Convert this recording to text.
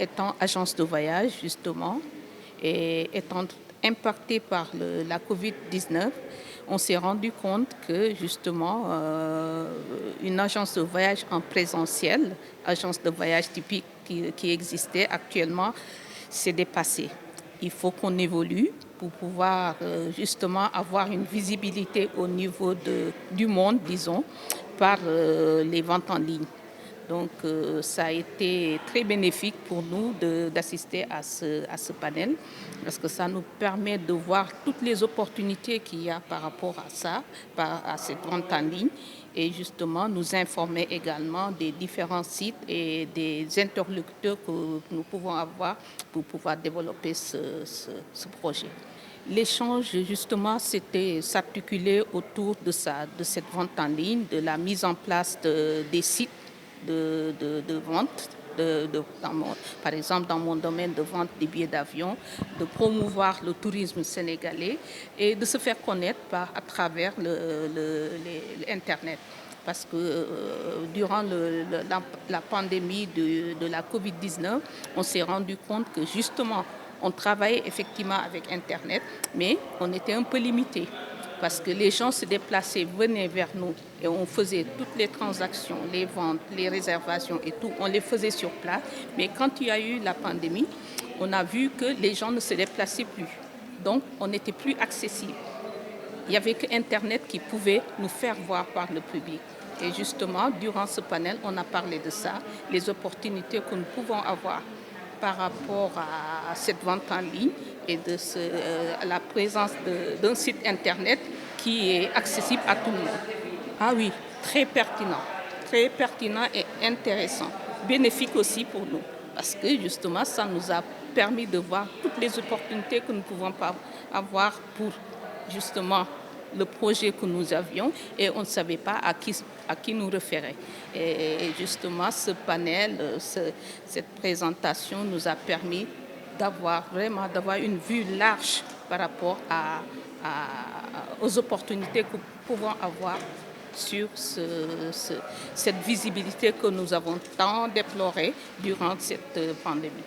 étant agence de voyage justement et étant impacté par la Covid-19, on s'est rendu compte que justement une agence de voyage en présentiel, agence de voyage typique qui existait actuellement, s'est dépassée. Il faut qu'on évolue pour pouvoir justement avoir une visibilité au niveau du monde, disons, par les ventes en ligne. Donc, ça a été très bénéfique pour nous d'assister à ce panel parce que ça nous permet de voir toutes les opportunités qu'il y a par rapport à ça, à cette vente en ligne et justement nous informer également des différents sites et des interlocuteurs que nous pouvons avoir pour pouvoir développer ce projet. L'échange, justement, s'articulait autour de cette vente en ligne, de la mise en place des sites de vente, par exemple dans mon domaine de vente des billets d'avion, de promouvoir le tourisme sénégalais et de se faire connaître à travers l'Internet. Parce que durant la pandémie de la Covid-19, on s'est rendu compte que justement, on travaillait effectivement avec Internet, mais on était un peu limité parce que les gens se déplaçaient, venaient vers nous et on faisait toutes les transactions, les ventes, les réservations et tout, on les faisait sur place. Mais quand il y a eu la pandémie, on a vu que les gens ne se déplaçaient plus. Donc, on n'était plus accessible. Il n'y avait que Internet qui pouvait nous faire voir par le public. Et justement, durant ce panel, on a parlé de ça, les opportunités que nous pouvons avoir par rapport à cette vente en ligne et à la présence d'un site Internet qui est accessible à tout le monde. Ah oui, très pertinent et intéressant, bénéfique aussi pour nous, parce que justement, ça nous a permis de voir toutes les opportunités que nous pouvons avoir pour justement le projet que nous avions et on ne savait pas à qui nous référer. Et justement, ce panel, cette présentation nous a permis d'avoir une vue large par rapport aux opportunités que nous pouvons avoir sur cette visibilité que nous avons tant déplorée durant cette pandémie.